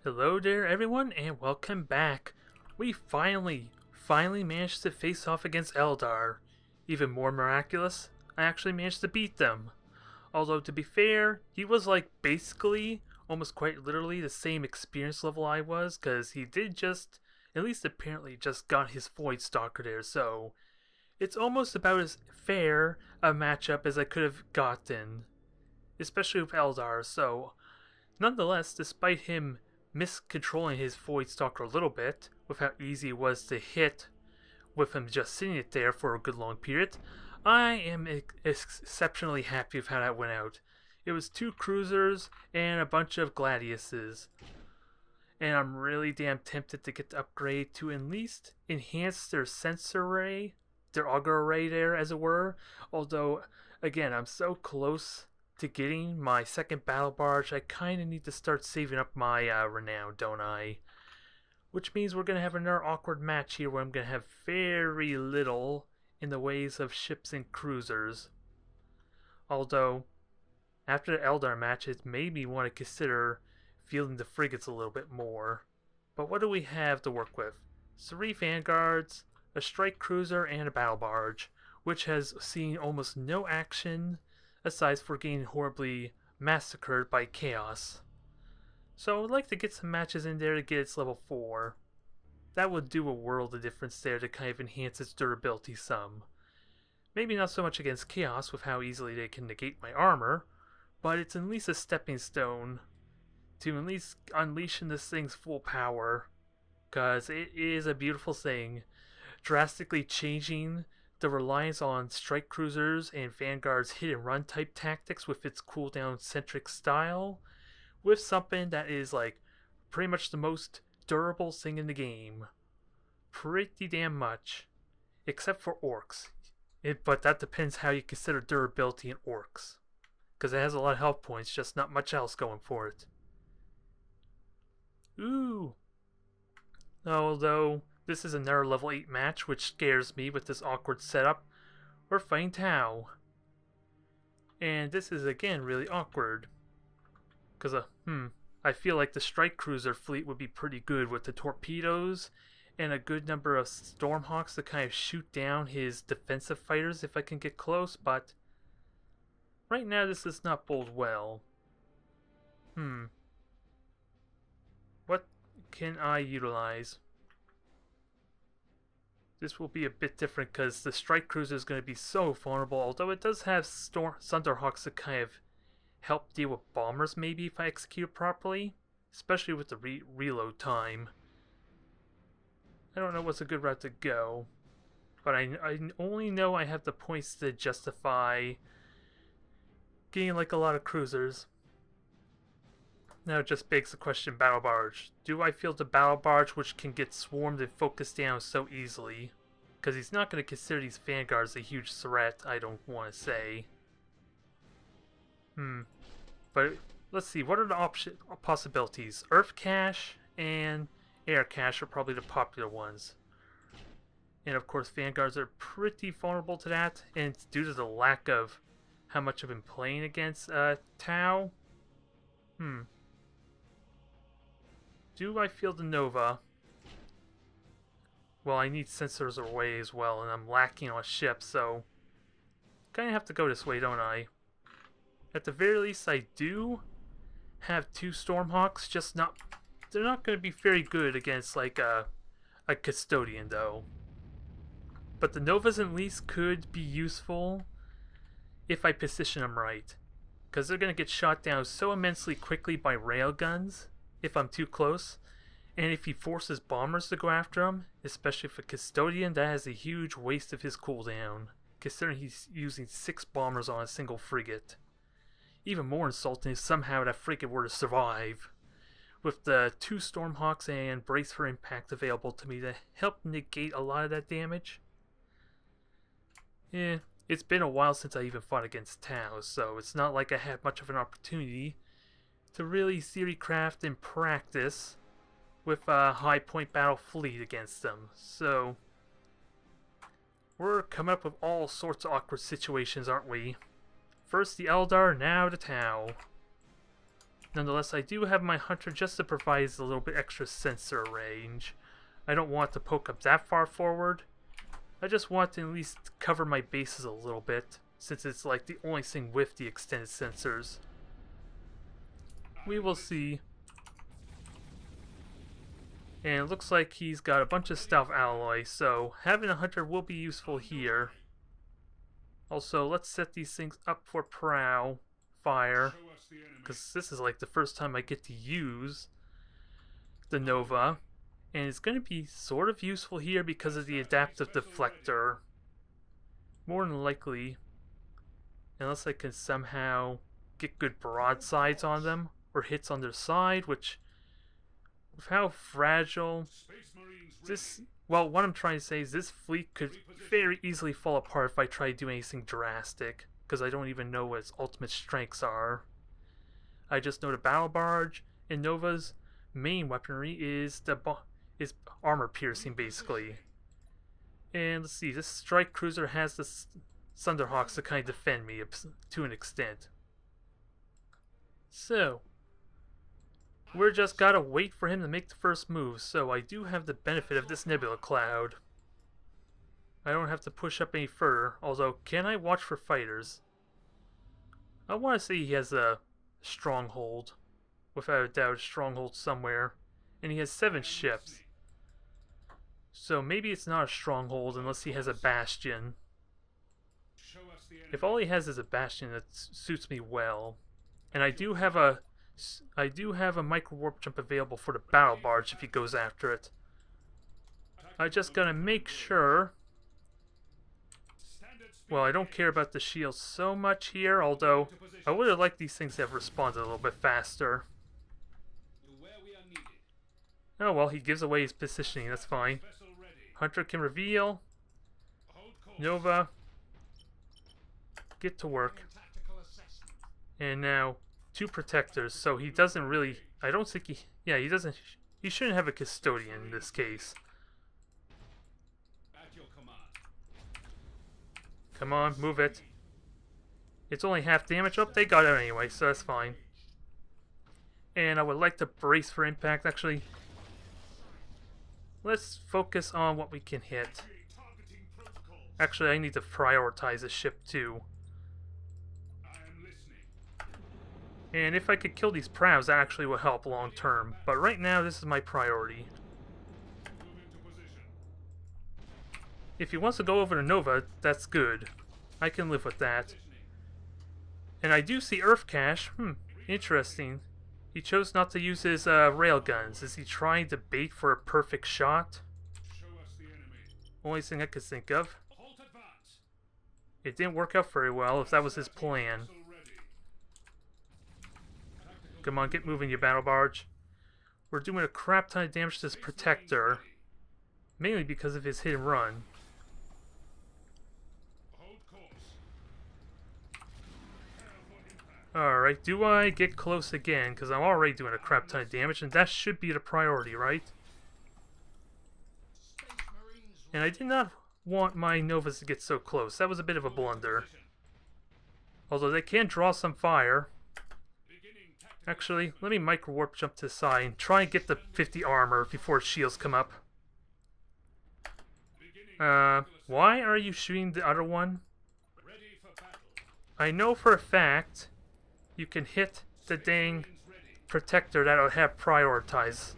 Hello there everyone and welcome back. We finally managed to face off against Eldar. Even more miraculous, I actually managed to beat them. Although to be fair, he was like basically, almost quite literally the same experience level I was, because he did just, at least apparently just got his Void Stalker there, so it's almost about as fair a matchup as I could have gotten. Especially with Eldar, so nonetheless, despite him miscontrolling his Void Stalker a little bit, with how easy it was to hit with him just sitting it there for a good long period, I am exceptionally happy with how that went out. It was 2 cruisers and a bunch of gladiuses. And I'm really damn tempted to get the upgrade to at least enhance their sensor array, their auger array there as it were. Although, again, I'm so close to getting my second battle barge, I kind of need to start saving up my renown, don't I? Which means we're going to have another awkward match here where I'm going to have very little in the ways of ships and cruisers. Although, after the Eldar match, it made me want to consider fielding the frigates a little bit more. But what do we have to work with? 3 vanguards, a strike cruiser, and a battle barge, which has seen almost no action aside for getting horribly massacred by chaos. So I would like to get some matches in there to get its level 4. That would do a world of difference there to kind of enhance its durability some. Maybe not so much against chaos with how easily they can negate my armor, but it's at least a stepping stone to at least unleashing this thing's full power, because it is a beautiful thing, drastically changing the reliance on strike cruisers and vanguards hit and run type tactics with its cooldown centric style, with something that is like pretty much the most durable thing in the game. Pretty damn much, except for orcs. But that depends how you consider durability in orcs, because it has a lot of health points, just not much else going for it. Ooh. Although this is another level 8 match, which scares me with this awkward setup. We're fighting Tau. And this is again really awkward. Because I feel like the strike cruiser fleet would be pretty good with the torpedoes and a good number of Stormhawks to kind of shoot down his defensive fighters if I can get close, but right now this does not bode well. What can I utilize? This will be a bit different because the strike cruiser is going to be so vulnerable, although it does have Thunderhawks to kind of help deal with bombers maybe if I execute properly, especially with the reload time. I don't know what's a good route to go, but I only know I have the points to justify getting like a lot of cruisers. Now it just begs the question, battle barge. Do I field the battle barge which can get swarmed and focused down so easily? Because he's not going to consider these vanguards a huge threat, I don't want to say. But let's see, what are the possibilities? Earth cache and air cache are probably the popular ones. And of course vanguards are pretty vulnerable to that, and it's due to the lack of how much I've been playing against Tau. Do I field the Nova? Well, I need sensors away as well, and I'm lacking on a ship, so kind of have to go this way, don't I? At the very least, I do have 2 Stormhawks, just not... They're not going to be very good against, like, a Custodian, though. But the Novas at least could be useful if I position them right, because they're going to get shot down so immensely quickly by railguns if I'm too close, and if he forces bombers to go after him, especially for Custodian, that has a huge waste of his cooldown, considering he's using 6 bombers on a single frigate. Even more insulting if somehow that frigate were to survive, with the 2 Stormhawks and Brace for Impact available to me to help negate a lot of that damage. It's been a while since I even fought against Tau, so it's not like I had much of an opportunity to really theorycraft and practice with a high point battle fleet against them. So we're coming up with all sorts of awkward situations, aren't we? First the Eldar, now the Tau. Nonetheless, I do have my hunter just to provide a little bit extra sensor range. I don't want to poke up that far forward. I just want to at least cover my bases a little bit, since it's like the only thing with the extended sensors. We will see. And it looks like he's got a bunch of stealth alloy, so having a hunter will be useful here. Also, let's set these things up for prow fire, because this is like the first time I get to use the Nova. And it's going to be sort of useful here because of the adaptive deflector. More than likely, unless I can somehow get good broadsides on them, or hits on their side, which, with how fragile this, well, what I'm trying to say is this fleet could very easily fall apart if I try to do anything drastic, because I don't even know what its ultimate strengths are. I just know the battle barge and Nova's main weaponry is is armor piercing, basically. And let's see, this strike cruiser has the Thunderhawks to kind of defend me to an extent. So, we're just gotta wait for him to make the first move, so I do have the benefit of this nebula cloud. I don't have to push up any further, although can I watch for fighters? I want to say he has a stronghold, without a doubt a stronghold somewhere, and he has 7 ships. So maybe it's not a stronghold unless he has a bastion. If all he has is a bastion, that suits me well. And I do have a micro warp jump available for the battle barge if he goes after it. I just gotta make sure. Well, I don't care about the shield so much here, although I would have liked these things to have responded a little bit faster. Oh well, he gives away his positioning, that's fine. Hunter can reveal. Nova, get to work. And now, 2 protectors, so he doesn't really, I don't think he shouldn't have a custodian in this case. Come on, move it. It's only half damage. Oh, they got it anyway, so that's fine. And I would like to brace for impact, actually. Let's focus on what we can hit. Actually, I need to prioritize the ship too. And if I could kill these prows, that actually will help long term. But right now, this is my priority. If he wants to go over to Nova, that's good. I can live with that. And I do see Earth Cache. Interesting. He chose not to use his railguns. Is he trying to bait for a perfect shot? Only thing I could think of. It didn't work out very well if that was his plan. Come on, get moving, you battle barge. We're doing a crap ton of damage to this protector. Mainly because of his hit and run. Alright, do I get close again? Because I'm already doing a crap ton of damage, and that should be the priority, right? And I did not want my Novas to get so close. That was a bit of a blunder. Although they can draw some fire. Actually, let me micro warp jump to the side and try and get the 50 armor before shields come up. Why are you shooting the other one? I know for a fact you can hit the dang protector that'll have prioritize.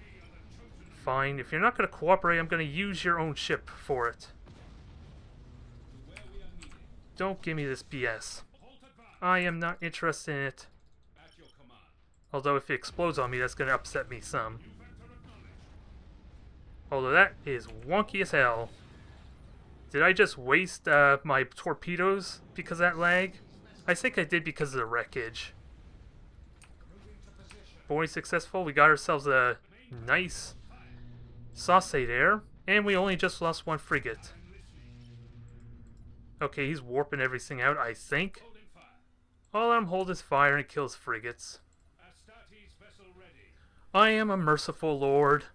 Fine, if you're not going to cooperate, I'm going to use your own ship for it. Don't give me this BS. I am not interested in it. Although if it explodes on me, that's going to upset me some. Although that is wonky as hell. Did I just waste my torpedoes because of that lag? I think I did because of the wreckage. Boy, successful. We got ourselves a nice sauce there. And we only just lost 1 frigate. Okay, he's warping everything out, I think. All I'm holding is fire and it kills frigates. I am a merciful lord.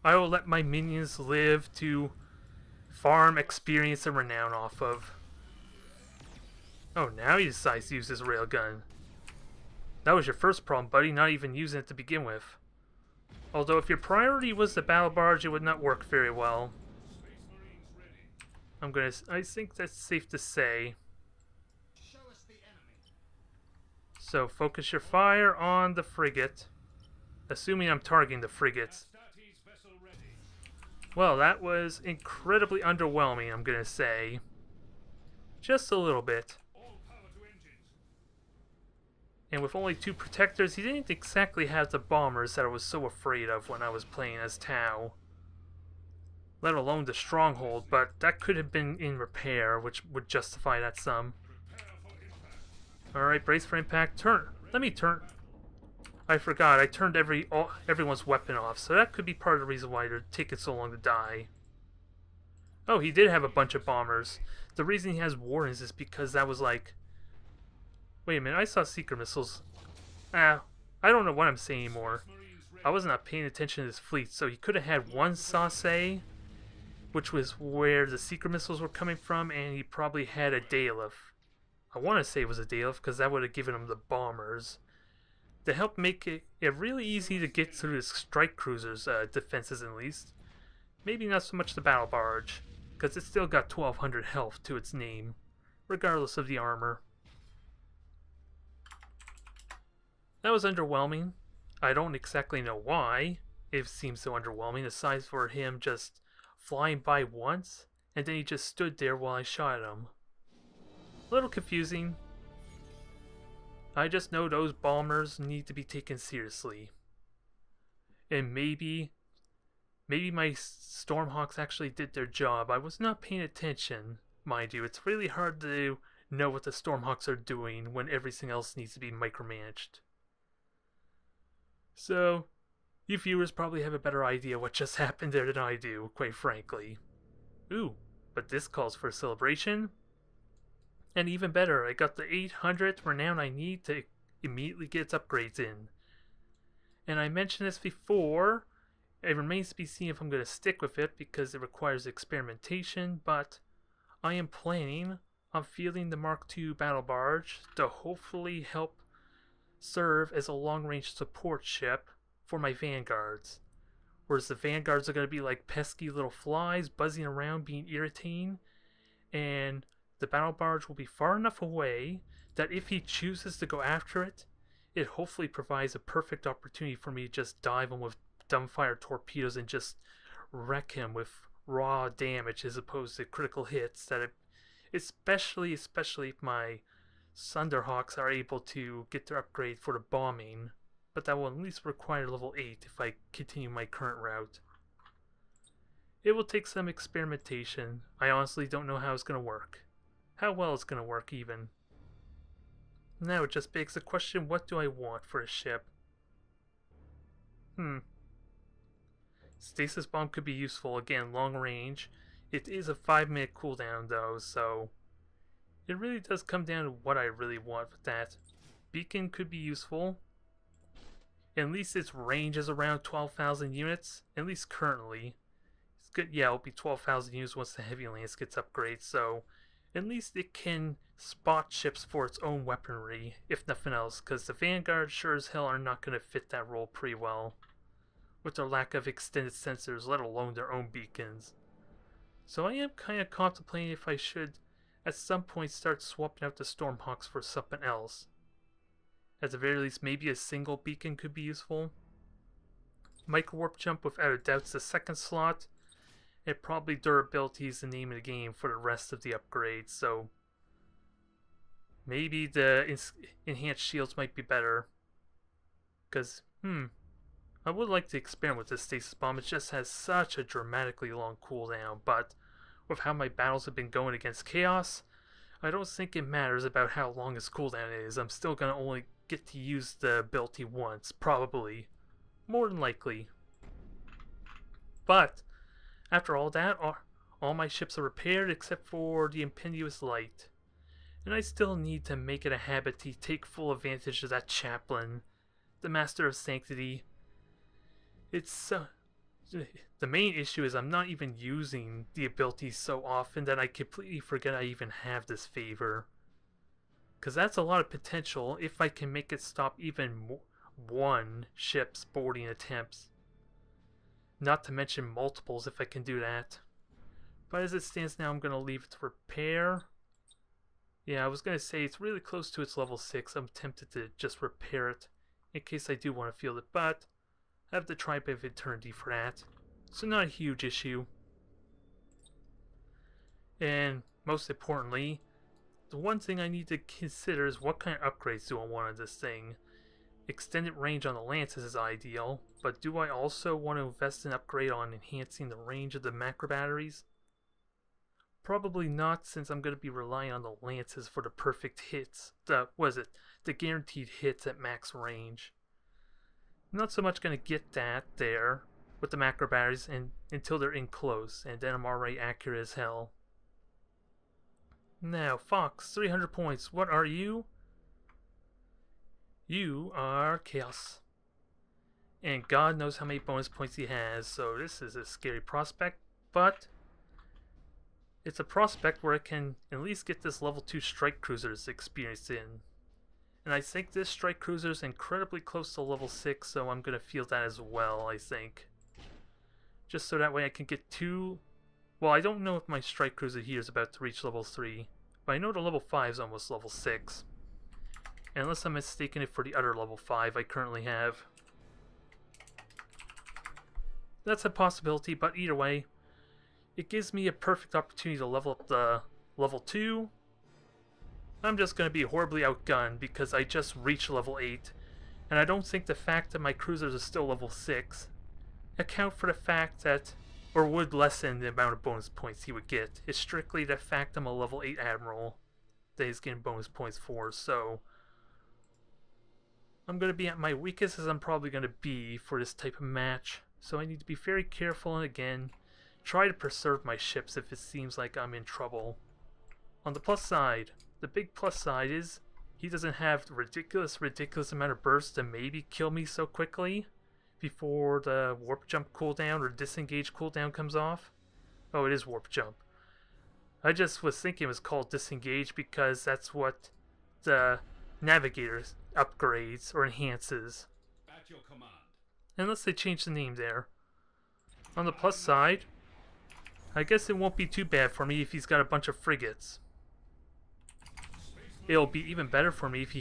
I will let my minions live to farm experience and renown off of. Oh, now he decides to use his railgun. That was your first problem, buddy, not even using it to begin with. Although if your priority was the battle barge, it would not work very well. I think that's safe to say. So focus your fire on the frigate. Assuming I'm targeting the frigates. Well, that was incredibly underwhelming, I'm gonna say. Just a little bit. And with only 2 protectors, he didn't exactly have the bombers that I was so afraid of when I was playing as Tau. Let alone the stronghold, but that could have been in repair, which would justify that some. Alright, brace for impact. Turn. Let me turn. I forgot, I turned everyone's weapon off, so that could be part of the reason why they're taking so long to die. Oh, he did have a bunch of bombers. The reason he has wardens is because that was like... Wait a minute, I saw secret missiles. I don't know what I'm saying anymore. I was not paying attention to his fleet, so he could have had one sauce, which was where the secret missiles were coming from, and he probably had a Dalef. I want to say it was a Dalef, because that would have given him the bombers. To help make it really easy to get through the strike cruiser's defenses at least. Maybe not so much the battle barge, because it's still got 1200 health to its name, regardless of the armor. That was underwhelming. I don't exactly know why it seems so underwhelming, aside for him just flying by once, and then he just stood there while I shot at him. A little confusing. I just know those bombers need to be taken seriously. And maybe my Stormhawks actually did their job. I was not paying attention, mind you. It's really hard to know what the Stormhawks are doing when everything else needs to be micromanaged. So, you viewers probably have a better idea what just happened there than I do, quite frankly. Ooh, but this calls for a celebration. And even better, I got the 800th renown I need to immediately get its upgrades in. And I mentioned this before, it remains to be seen if I'm going to stick with it because it requires experimentation, but I am planning on fielding the Mark II battle barge to hopefully help serve as a long-range support ship for my vanguards. Whereas the vanguards are going to be like pesky little flies buzzing around being irritating, and the battle barge will be far enough away that if he chooses to go after it, it hopefully provides a perfect opportunity for me to just dive him with dumbfire torpedoes and just wreck him with raw damage as opposed to critical hits that especially if my Thunderhawks are able to get their upgrade for the bombing, but that will at least require level 8 if I continue my current route. It will take some experimentation. I honestly don't know how it's going to work. How well it's going to work even. Now it just begs the question, what do I want for a ship? Stasis bomb could be useful, again, long range. It is a 5-minute cooldown though, so it really does come down to what I really want with that. Beacon could be useful. At least its range is around 12,000 units, at least currently. It's good, yeah, it'll be 12,000 units once the Heavy Lance gets upgraded, so at least it can spot ships for its own weaponry, if nothing else, because the Vanguard sure as hell are not going to fit that role pretty well, with their lack of extended sensors, let alone their own beacons. So I am kind of contemplating if I should at some point start swapping out the Stormhawks for something else. At the very least, maybe a single beacon could be useful. Micro Warp Jump without a doubt's the second slot, and probably durability is the name of the game for the rest of the upgrades, so maybe the enhanced shields might be better. Because, I would like to experiment with this Stasis Bomb. It just has such a dramatically long cooldown, but with how my battles have been going against Chaos, I don't think it matters about how long its cooldown is. I'm still going to only get to use the ability once, probably. More than likely. But after all that, all my ships are repaired except for the Impetuous Light. And I still need to make it a habit to take full advantage of that Chaplain, the Master of Sanctity. It's the main issue is I'm not even using the abilities so often that I completely forget I even have this favor. Because that's a lot of potential if I can make it stop even one ship's boarding attempts. Not to mention multiples if I can do that. But as it stands now, I'm going to leave it to repair. Yeah, I was going to say it's really close to its level 6. I'm tempted to just repair it in case I do want to field it, but I have the Tribe of Eternity for that. So not a huge issue. And most importantly, the one thing I need to consider is what kind of upgrades do I want on this thing. Extended range on the Lances is ideal, but do I also want to invest an upgrade on enhancing the range of the macro batteries? Probably not, since I'm going to be relying on the Lances for the perfect hits. The guaranteed hits at max range. Not so much going to get that there with the macro batteries until they're in close, and then I'm already accurate as hell. Now, Fox, 300 points. What are you? You are Chaos. And God knows how many bonus points he has, so this is a scary prospect, but it's a prospect where I can at least get this level 2 strike cruiser's experience in. And I think this strike cruiser is incredibly close to level 6, so I'm going to field that as well, I think. Just so that way I can get 2... Well, I don't know if my strike cruiser here is about to reach level 3, but I know the level 5 is almost level 6. And unless I'm mistaken it for the other level 5 I currently have. That's a possibility, but either way, it gives me a perfect opportunity to level up the level 2. I'm just going to be horribly outgunned because I just reached level 8, and I don't think the fact that my cruisers are still level 6 account for the fact that, or would lessen the amount of bonus points he would get. It's strictly the fact I'm a level 8 Admiral that he's getting bonus points for, so I'm going to be at my weakest as I'm probably going to be for this type of match, so I need to be very careful and again, try to preserve my ships if it seems like I'm in trouble. On the plus side, the big plus side is he doesn't have the ridiculous amount of bursts to maybe kill me so quickly before the warp jump cooldown or disengage cooldown comes off. Oh, it is warp jump. I just was thinking it was called disengage because that's what the navigator upgrades or enhances. At your command. Unless they change the name there. On the plus side, I guess it won't be too bad for me if he's got a bunch of frigates. It'll be even better for me if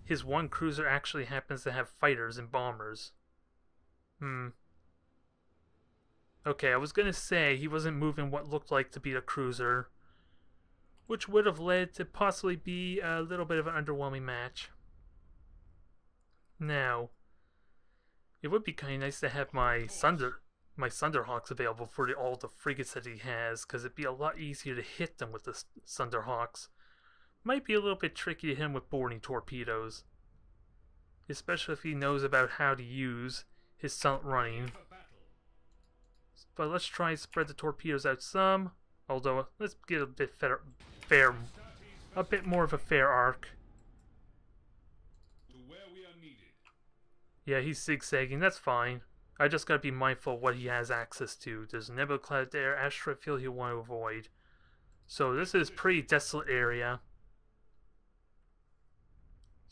his one cruiser actually happens to have fighters and bombers. Okay, I was gonna say he wasn't moving what looked like to be a cruiser, which would have led to possibly be a little bit of an underwhelming match. Now, it would be kind of nice to have my Thunderhawks available for all the frigates that he has, because it'd be a lot easier to hit them with the Thunderhawks. Might be a little bit tricky to hit him with boarding torpedoes, especially if he knows about how to use his silent running. But let's try and spread the torpedoes out some, although let's get a bit a bit more of a fair arc. Yeah, he's zigzagging, that's fine. I just gotta be mindful of what he has access to. There's a nebula cloud there, asteroid field he'll want to avoid. So this is a pretty desolate area.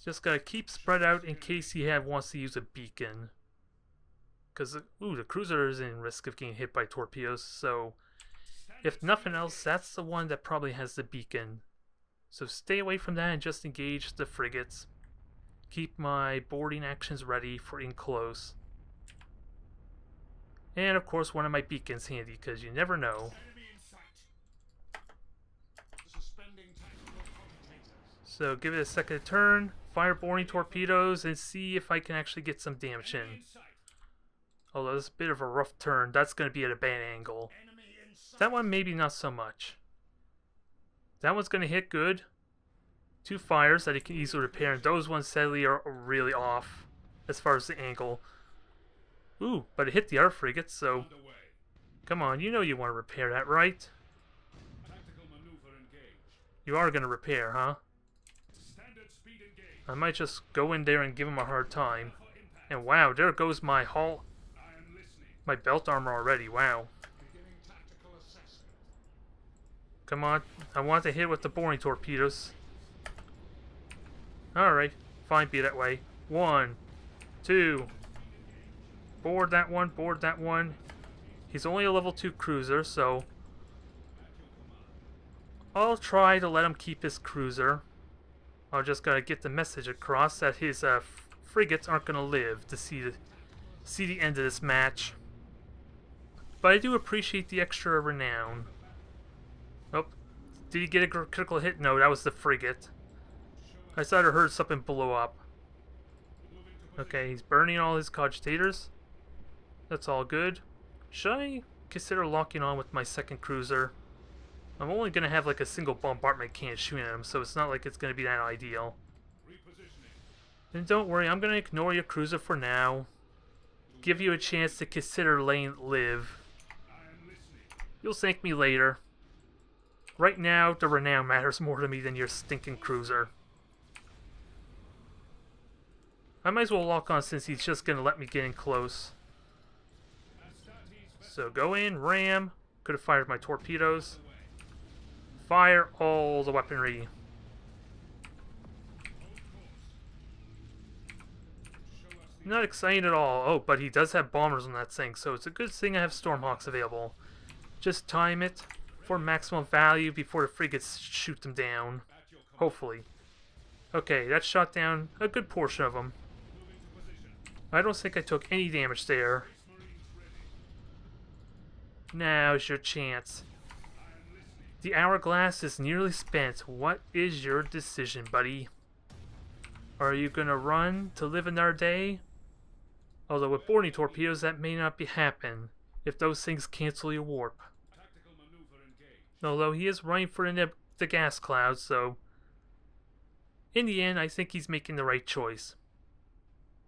Just gotta keep spread out in case he wants to use a beacon. Because, the cruiser is in risk of getting hit by torpedoes, so if nothing else, that's the one that probably has the beacon. So stay away from that and just engage the frigates. Keep my boarding actions ready for in close. And of course one of my beacons handy, because you never know. So give it a second to turn, fire boarding torpedoes, and see if I can actually get some damage in. Although this is a bit of a rough turn, that's going to be at a bad angle. That one maybe not so much. That one's going to hit good. 2 fires that he can easily repair, and those ones sadly are really off as far as the angle. Ooh, but it hit the other frigate, so come on, you know you want to repair that, right? You are going to repair, huh? I might just go in there and give him a hard time. And wow, there goes my hull. My belt armor already, wow. Come on, I want to hit with the boring torpedoes. Alright, fine, be that way. 1, 2. Board that one, board that one. He's only a level 2 cruiser, so I'll try to let him keep his cruiser. I'll just gotta get the message across that his frigates aren't gonna live to see the end of this match. But I do appreciate the extra renown. Oh, did he get a critical hit? No, that was the frigate. I thought I heard something blow up. Okay, he's burning all his cogitators. That's all good. Should I consider locking on with my second cruiser? I'm only going to have like a single bombardment cannon shooting at him, so it's not like it's going to be that ideal. And don't worry, I'm going to ignore your cruiser for now. Give you a chance to consider letting it live. You'll thank me later. Right now, the renown matters more to me than your stinking cruiser. I might as well lock on since he's just going to let me get in close. So go in, ram. Could have fired my torpedoes. Fire all the weaponry. Not excited at all. Oh, but he does have bombers on that thing, so it's a good thing I have Stormhawks available. Just time it for maximum value before the frigates shoot them down. Hopefully. Okay, that shot down a good portion of them. I don't think I took any damage there. Now's your chance. The hourglass is nearly spent. What is your decision, buddy? Are you gonna run to live another day? Although with boarding torpedoes that may not happen if those things cancel your warp. Although he is running for the gas clouds, so in the end I think he's making the right choice.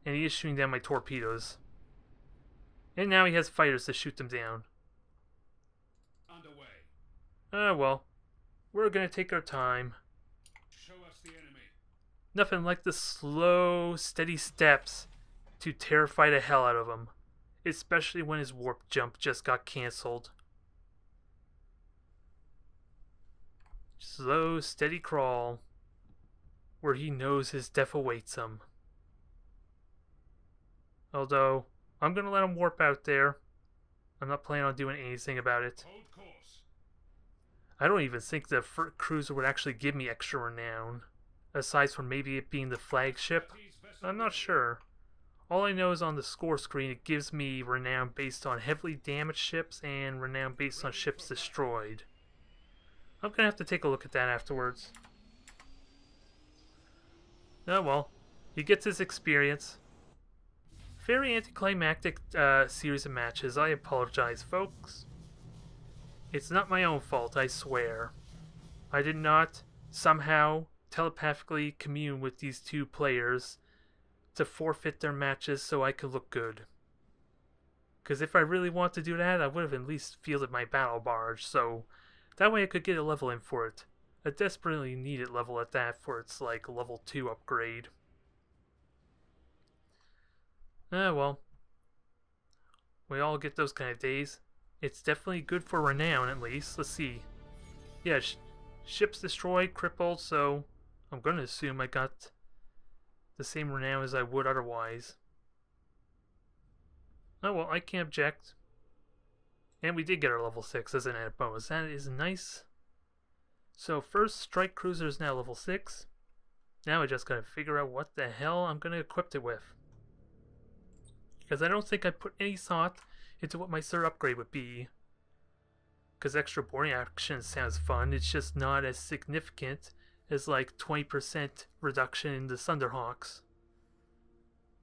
And he is shooting down my torpedoes. And now he has fighters to shoot them down. Well, we're gonna take our time. Show us the enemy. Nothing like the slow, steady steps to terrify the hell out of him. Especially when his warp jump just got cancelled. Slow, steady crawl. Where he knows his death awaits him. Although, I'm gonna let him warp out there. I'm not planning on doing anything about it. Hold course. I don't even think the cruiser would actually give me extra renown. Aside from maybe it being the flagship. I'm not sure. All I know is on the score screen it gives me renown based on heavily damaged ships and renown based on ships destroyed. I'm gonna have to take a look at that afterwards. Oh well. He gets his experience. Very anticlimactic series of matches. I apologize, folks. It's not my own fault, I swear. I did not somehow telepathically commune with these two players to forfeit their matches so I could look good. Because if I really want to do that, I would have at least fielded my battle barge, so that way I could get a level in for it. A desperately needed level at that for its like level 2 upgrade. Well. We all get those kind of days. It's definitely good for renown, at least. Let's see. Yeah, ships destroyed, crippled, so I'm going to assume I got the same renown as I would otherwise. Oh well, I can't object. And we did get our level 6 as an added bonus. That is nice. So first strike cruiser is now level 6. Now I just gotta figure out what the hell I'm gonna equip it with. Because I don't think I put any thought into what my third upgrade would be. Because extra boarding action sounds fun, it's just not as significant as like 20% reduction in the Thunderhawks.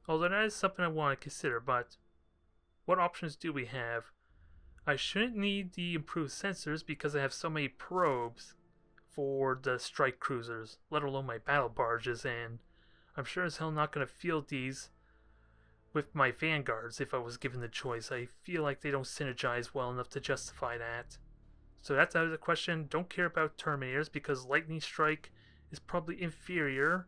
Although that is something I want to consider, but what options do we have? I shouldn't need the improved sensors because I have so many probes for the strike cruisers, let alone my battle barges, and I'm sure as hell not going to field these with my vanguards if I was given the choice. I feel like they don't synergize well enough to justify that. So that's out of the question. Don't care about Terminators because Lightning Strike is probably inferior,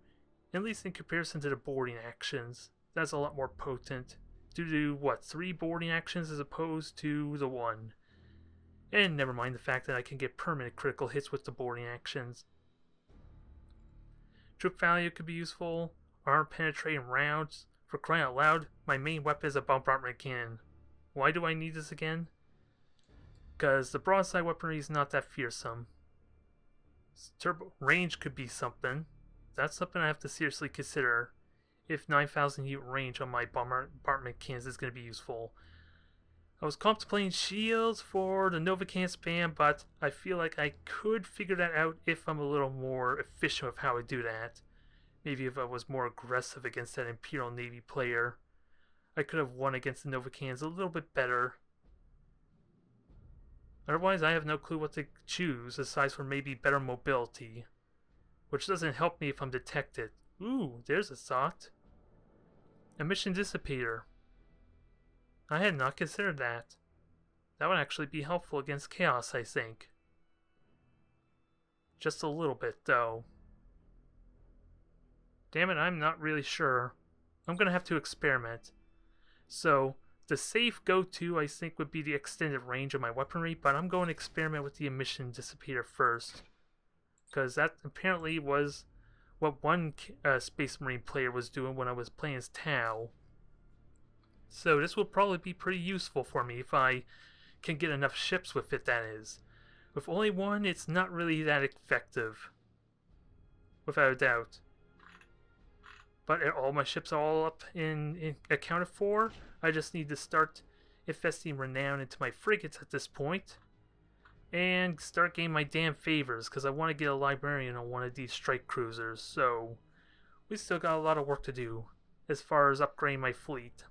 at least in comparison to the boarding actions. That's a lot more potent. Due to, what, 3 boarding actions as opposed to the 1. And never mind the fact that I can get permanent critical hits with the boarding actions. Troop value could be useful. Armor penetrating rounds. For crying out loud, my main weapon is a bombardment cannon. Why do I need this again? Because the broadside weaponry is not that fearsome. Turbo range could be something. That's something I have to seriously consider. If 9,000 unit range on my bombardment cannons is going to be useful. I was contemplating shields for the Novacan spam, but I feel like I could figure that out if I'm a little more efficient with how I do that. Maybe if I was more aggressive against that Imperial Navy player, I could have won against the Novacans a little bit better. Otherwise, I have no clue what to choose, aside from maybe better mobility. Which doesn't help me if I'm detected. Ooh, there's a thought. Emission dissipator. I had not considered that. That would actually be helpful against chaos, I think. Just a little bit, though. Damn it, I'm not really sure. I'm gonna have to experiment. So, the safe go-to, I think, would be the extended range of my weaponry, but I'm going to experiment with the emission dissipator first. Because that apparently was what one Space Marine player was doing when I was playing as Tau. So this will probably be pretty useful for me if I can get enough ships with it, that is. With only one, it's not really that effective. Without a doubt. But all my ships are all up in accounted for. I just need to start investing renown into my frigates at this point. And start getting my damn favors, because I want to get a librarian on one of these strike cruisers. So, we still got a lot of work to do as far as upgrading my fleet.